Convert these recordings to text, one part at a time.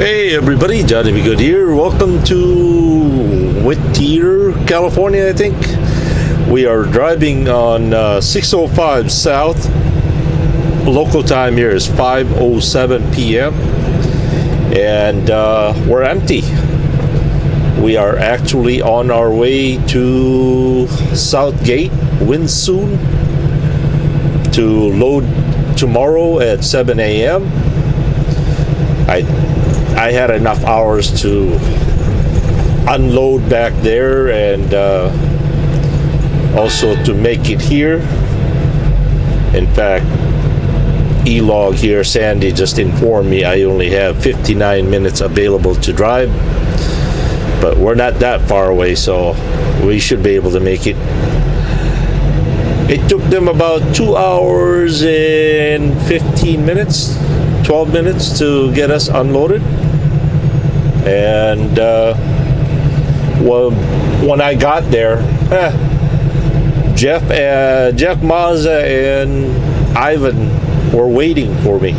Hey everybody, Johnny B. Good here. Welcome to Whittier, California, I think. We are driving on 605 South. Local time here is 5:07 p.m. And we're empty. We are actually on our way to Southgate, Winsoon, to load tomorrow at 7 a.m. I had enough hours to unload back there and also to make it here. In fact, E-log here, Sandy, just informed me I only have 59 minutes available to drive, but we're not that far away, so we should be able to make it. It took them about 2 hours and 15 minutes, 12 minutes to get us unloaded. And well, when I got there, Jeff Mazza and Ivan were waiting for me.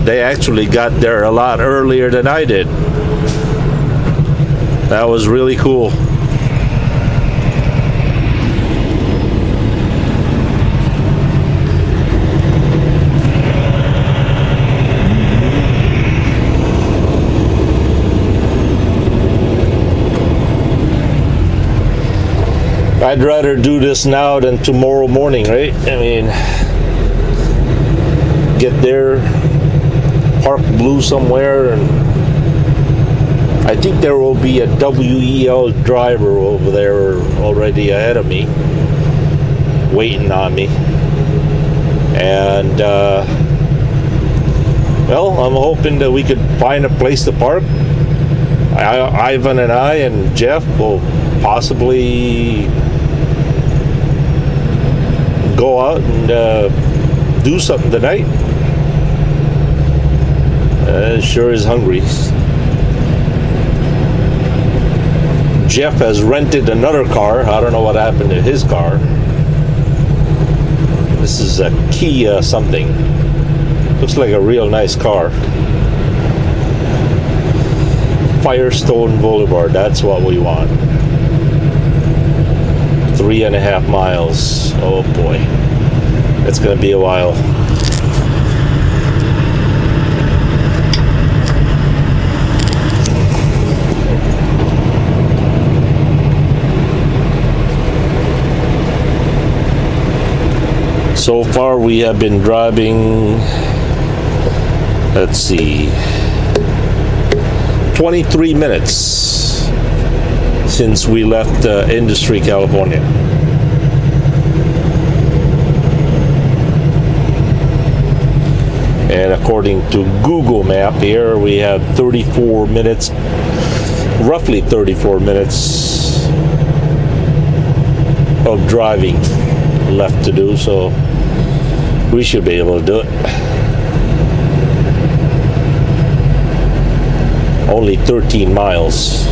They actually got there a lot earlier than I did. That was really cool. I'd rather do this now than tomorrow morning, right? I mean, get there, park blue somewhere, and I think there will be a WEL driver over there already ahead of me, waiting on me. And, well, I'm hoping that we could find a place to park. Ivan and I and Jeff will possibly go out and do something tonight. Sure is hungry. Jeff has rented another car. I don't know what happened to his car. This is a Kia something. Looks like a real nice car. Firestone Boulevard, that's what we want. 3.5 miles. Oh boy, it's gonna be a while. So far we have been driving, let's see, 23 minutes since we left Industry, California. And according to Google Map here, we have 34 minutes, roughly 34 minutes of driving left to do, so we should be able to do it. Only 13 miles.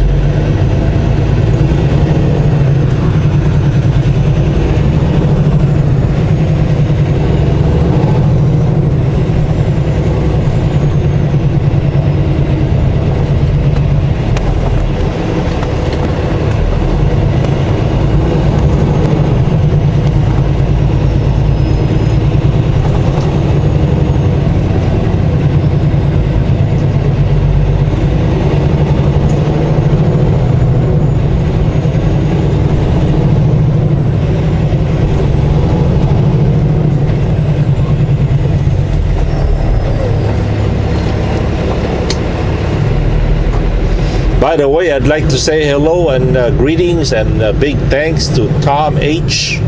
By the way, I'd like to say hello and greetings and big thanks to Tom H.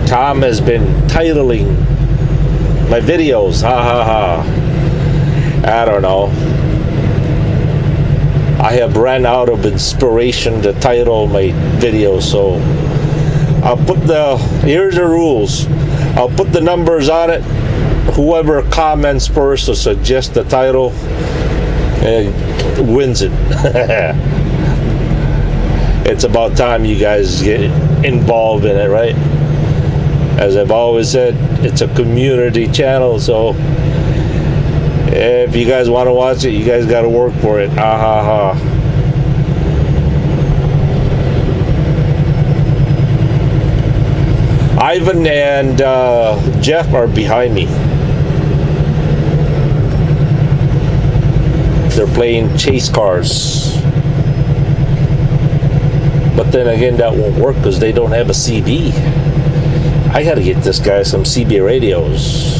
Tom has been titling my videos. Ha ha ha. I don't know. I have ran out of inspiration to title my videos, so I'll put here's the rules. I'll put the numbers on it. Whoever comments first or suggests the title wins it. It's about time you guys get involved in it, right? As I've always said, it's a community channel, so If you guys want to watch it, you guys got to work for it. Ah ha ha. Ivan and Jeff are behind me. They're playing chase cars. But then again, that won't work because they don't have a CB. I gotta get this guy some CB radios.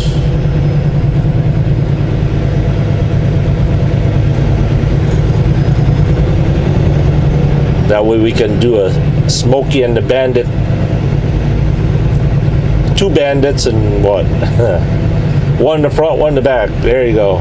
That way we can do a Smokey and the Bandit. 2 bandits and what? One in the front, one in the back. There you go.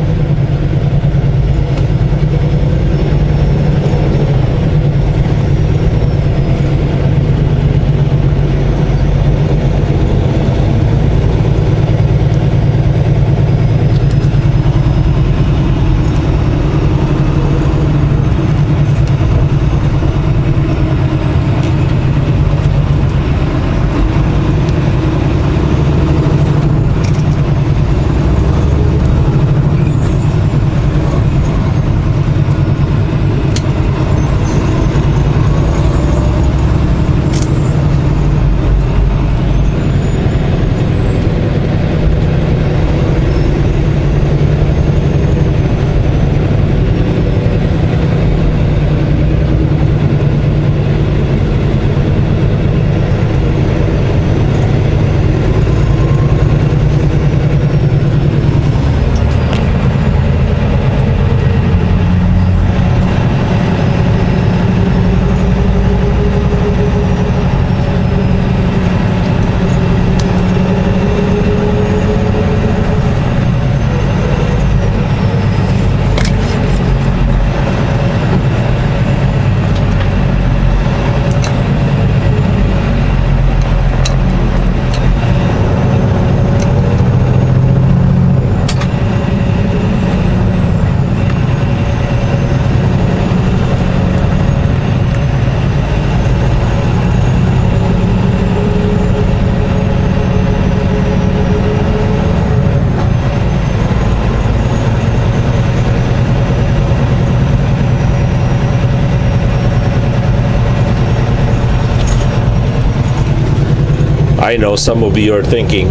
I know some of you are thinking,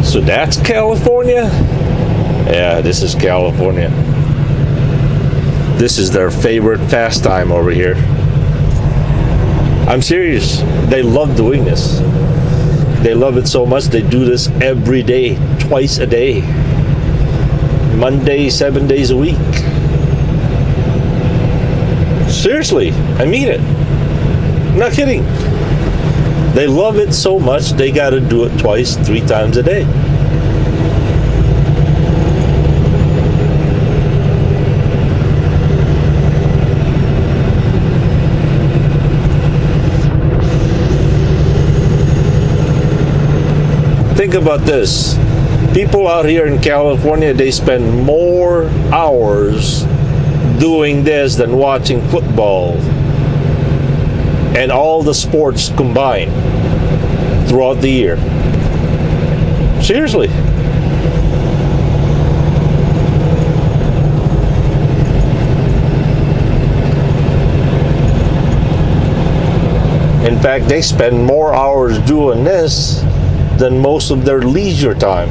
so that's California? Yeah, this is California. This is their favorite pastime over here. I'm serious. They love doing this. They love it so much they do this every day, twice a day. Monday, 7 days a week. Seriously, I mean it. I'm not kidding. They love it so much they got to do it twice, 3 times a day. Think about this. People out here in California, they spend more hours doing this than watching football and all the sports combined throughout the year. Seriously. In fact, they spend more hours doing this than most of their leisure time.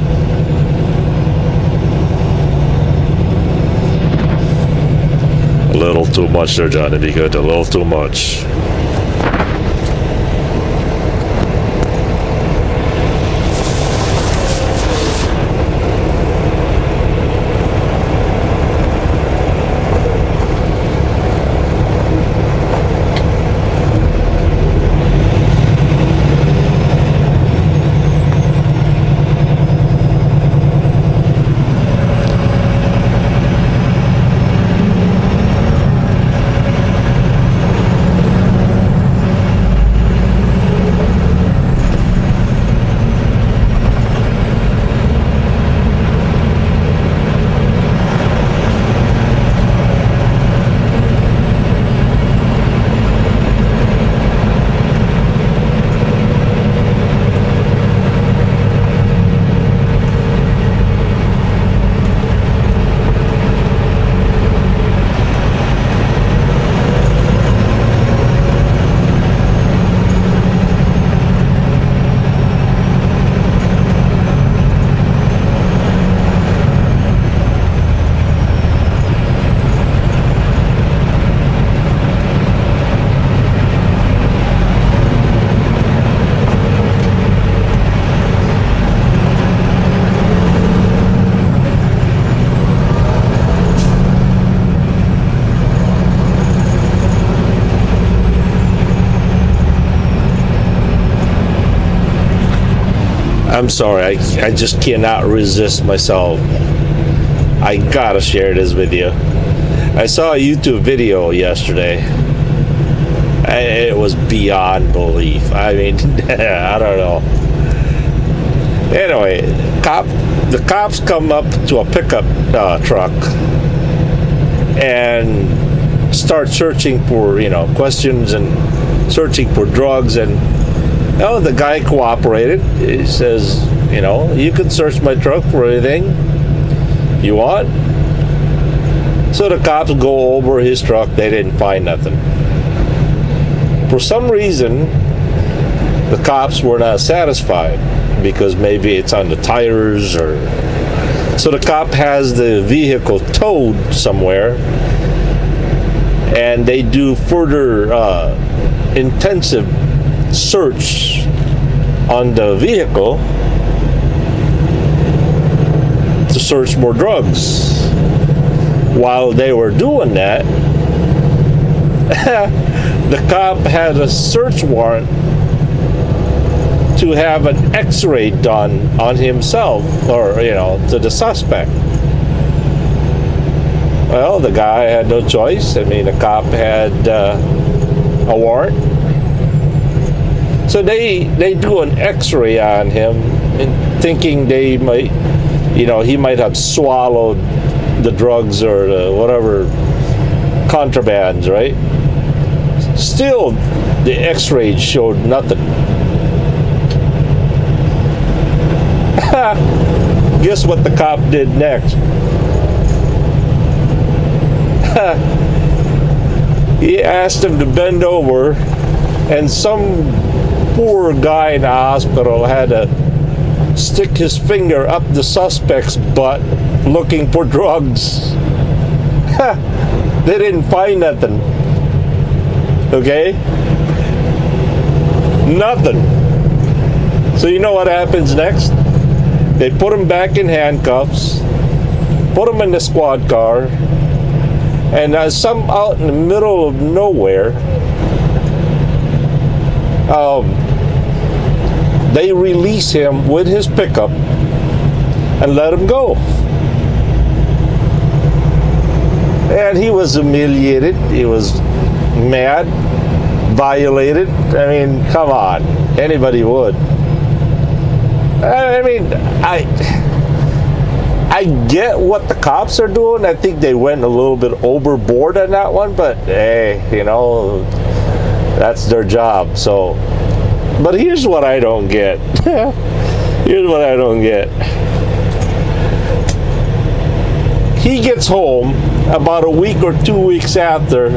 A little too much there, Johnny. Be good. A little too much. I'm sorry, I just cannot resist myself. I gotta share this with you. I saw a YouTube video yesterday. It was beyond belief. I mean, I don't know. Anyway, the cops come up to a pickup truck and start searching for, questions and searching for drugs. And the guy cooperated. He says, you can search my truck for anything you want. So the cops go over his truck. They didn't find nothing. For some reason, the cops were not satisfied, because maybe it's on the tires, or so the cop has the vehicle towed somewhere, and they do further intensive search on the vehicle to search more drugs. While they were doing that, the cop had a search warrant to have an x-ray done on himself, or to the suspect. Well, the guy had no choice. I mean, the cop had a warrant, so they do an x-ray on him, and thinking they might, he might have swallowed the drugs or the whatever contrabands, right? Still, the x-ray showed nothing. Guess what the cop did next? He asked him to bend over, and some poor guy in the hospital had to stick his finger up the suspect's butt looking for drugs. They didn't find nothing. Okay? Nothing. So you know what happens next? They put him back in handcuffs, put him in the squad car, and some out in the middle of nowhere, they release him with his pickup and let him go. And he was humiliated. He was mad, violated. I mean, come on, anybody would. I mean, I get what the cops are doing. I think they went a little bit overboard on that one, but hey, that's their job. So, but here's what I don't get. Here's what I don't get. He gets home about a week or 2 weeks after.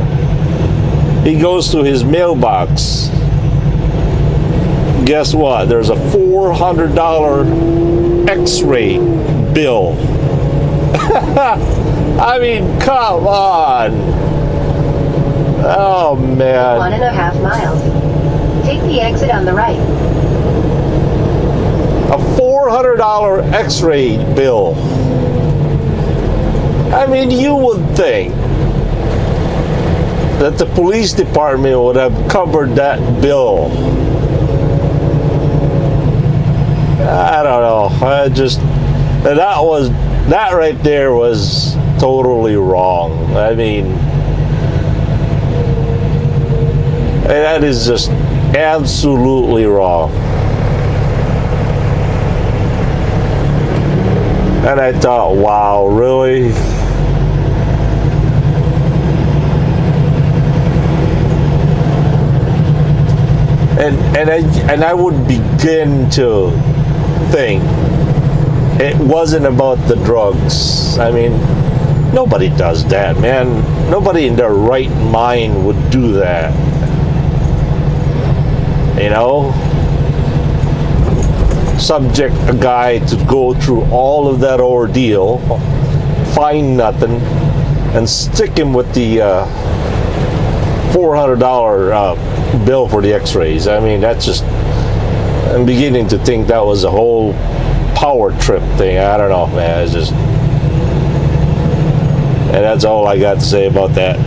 He goes to his mailbox. Guess what? There's a $400 x-ray bill. I mean, come on. Oh, man. 1.5 miles. Take the exit on the right. A $400 x-ray bill. I mean, you would think that the police department would have covered that bill. I don't know. That right there was totally wrong. I mean, that is just absolutely wrong. And I thought, wow, really? And I would begin to think it wasn't about the drugs. I mean, nobody does that, man. Nobody in their right mind would do that. Subject a guy to go through all of that ordeal, find nothing, and stick him with the $400 bill for the x-rays. I mean, that's just, I'm beginning to think that was a whole power trip thing. I don't know, man. It's just, and that's all I got to say about that.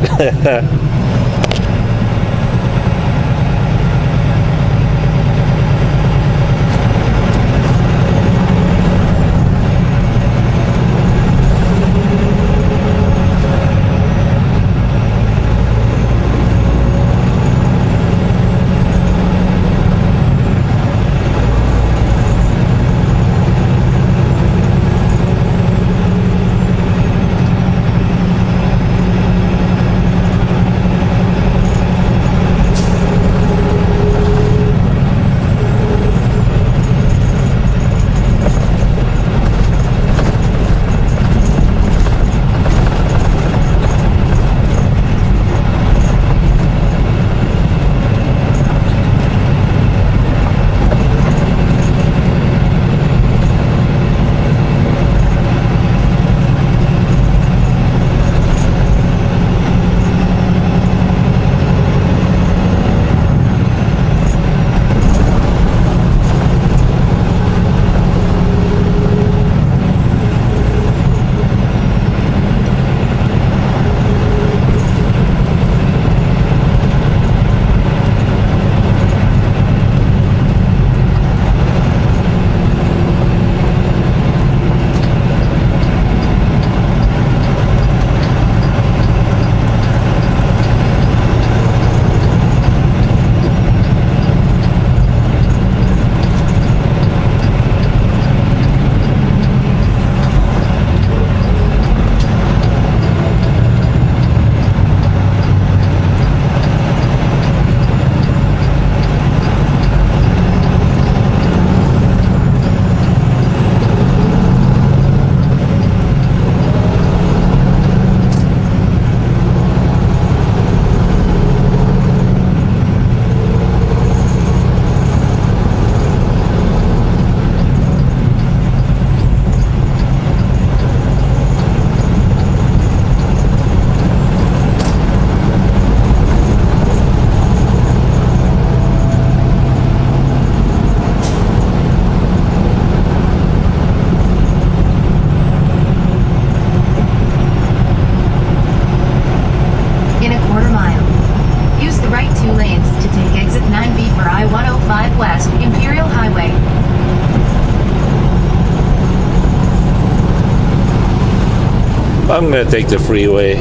I'm gonna take the freeway.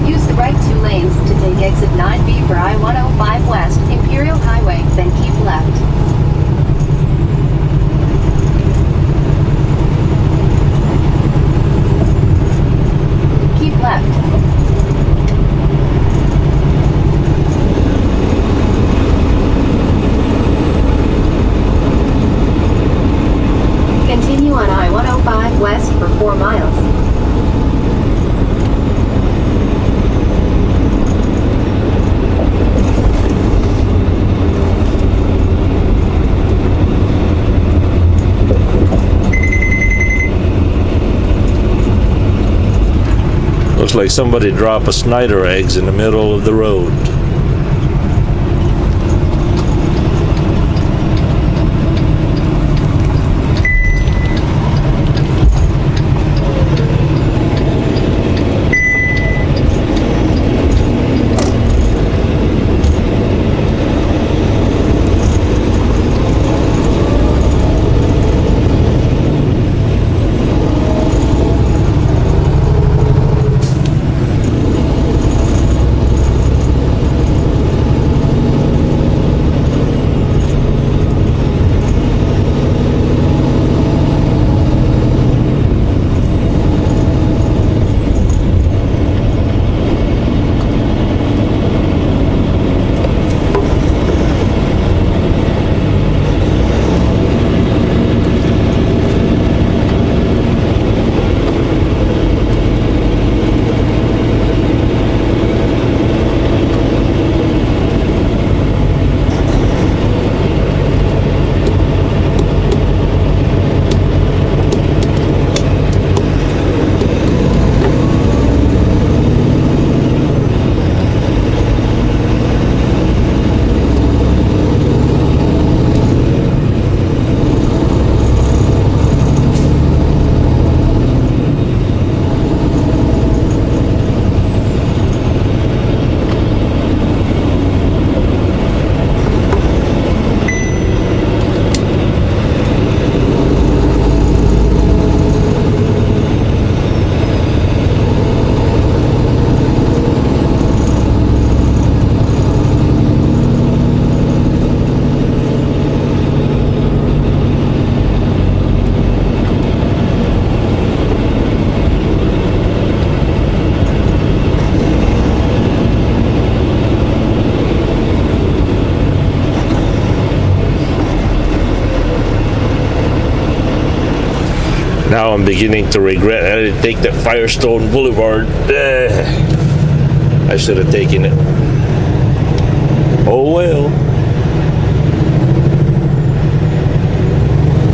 Use the right 2 lanes to take exit 9B for I-105 West, Imperial Highway, then keep left. Keep left. Continue on I-105 West for 4 miles. Looks like somebody dropped a Snyder eggs in the middle of the road. Now I'm beginning to regret I didn't take that Firestone Boulevard. I should have taken it. Oh well.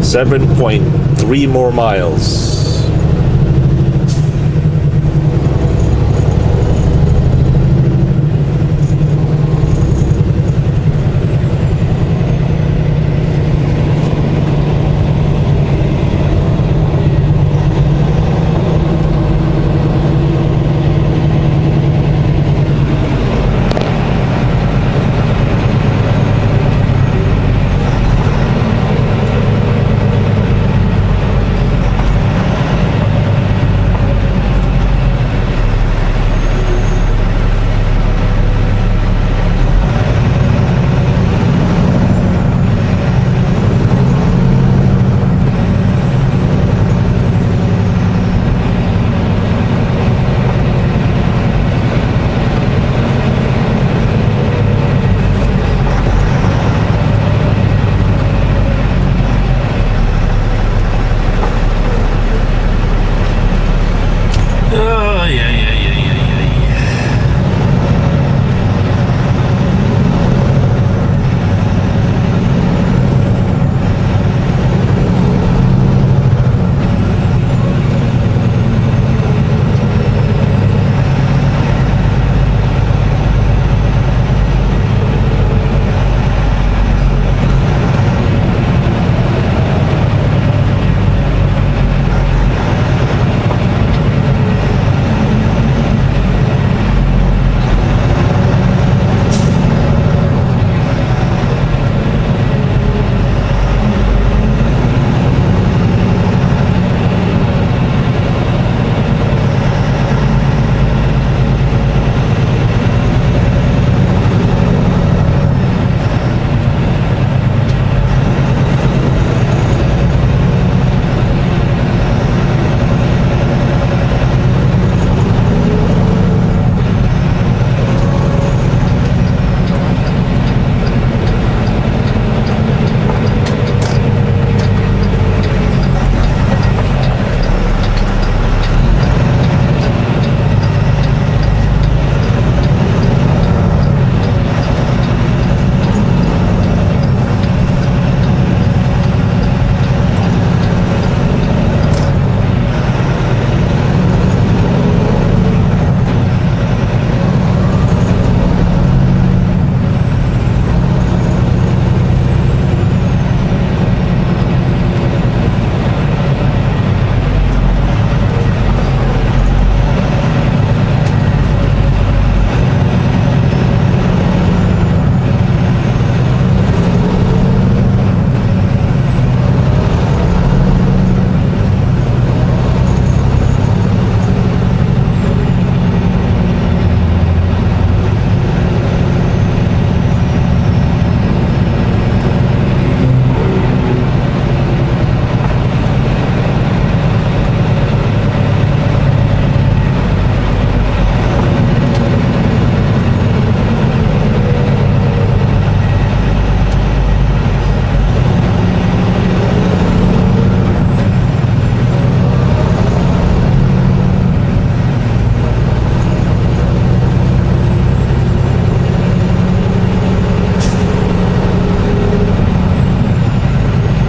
7.3 more miles.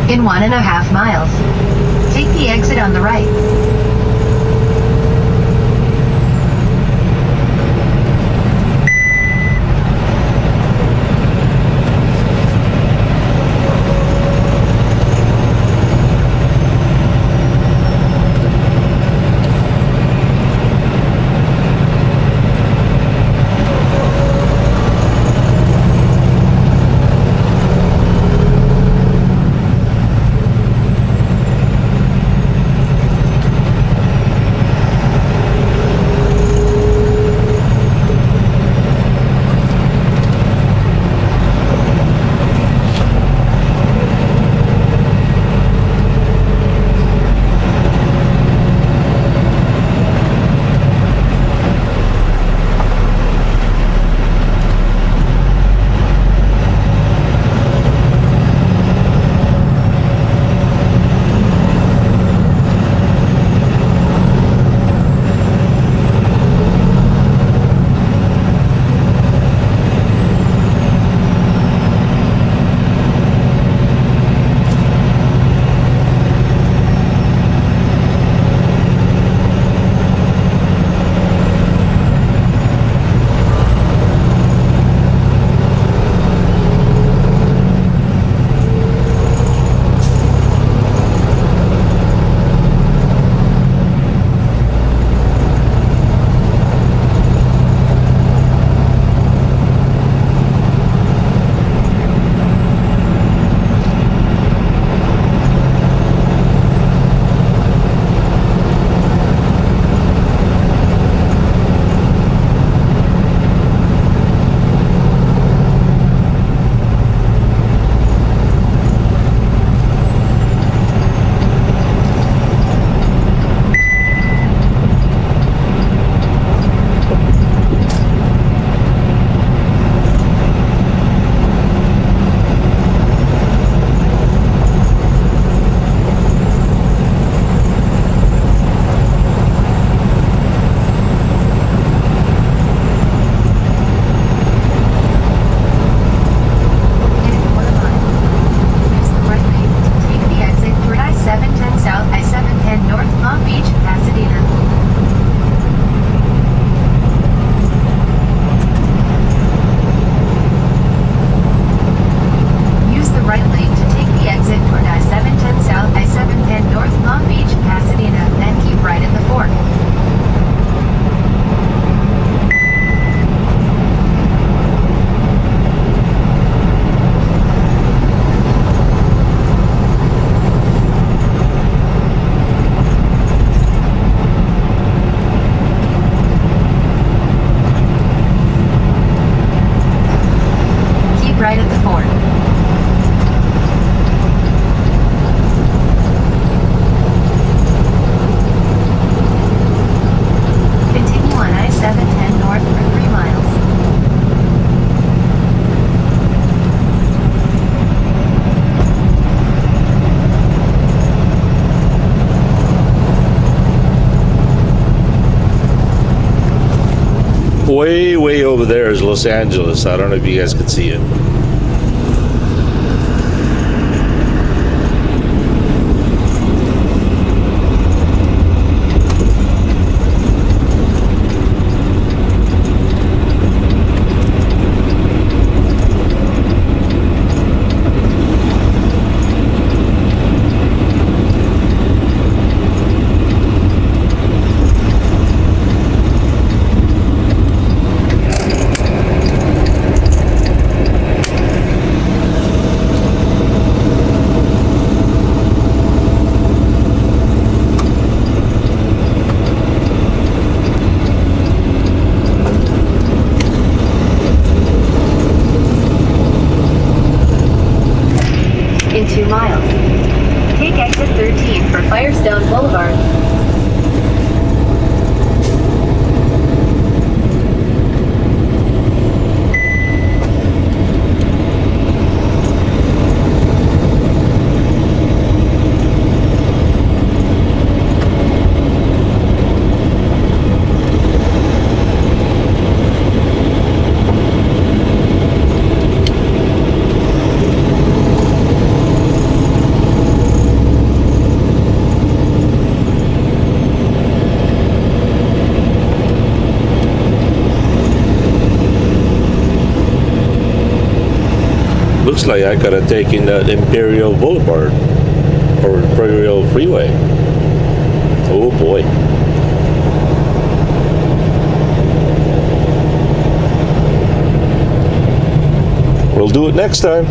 In 1.5 miles, take the exit on the right. Way over there is Los Angeles. I don't know if you guys can see it. In 2 miles, take exit 13 for Firestone Boulevard. looks like I gotta take in that Imperial Boulevard or Imperial Freeway. Oh boy. We'll do it next time.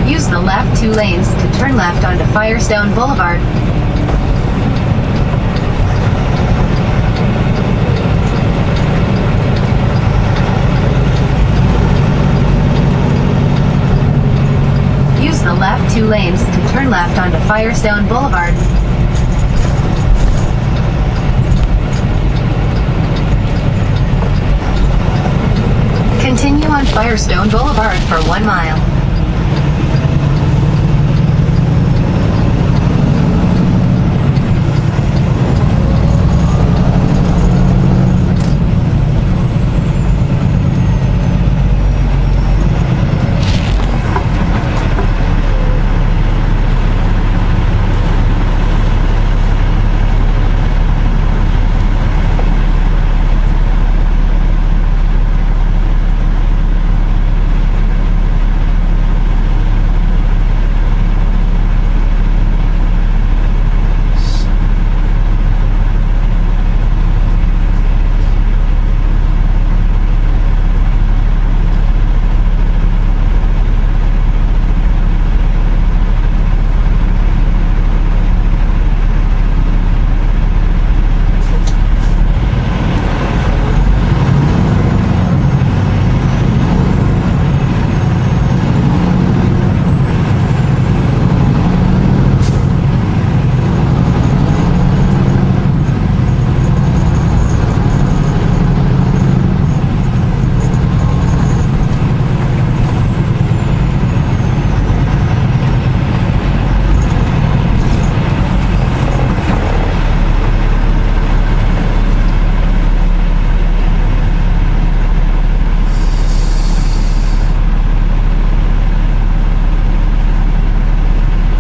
Use the left 2 lanes to turn left onto Firestone Boulevard. Use the left 2 lanes to turn left onto Firestone Boulevard. Continue on Firestone Boulevard for 1 mile.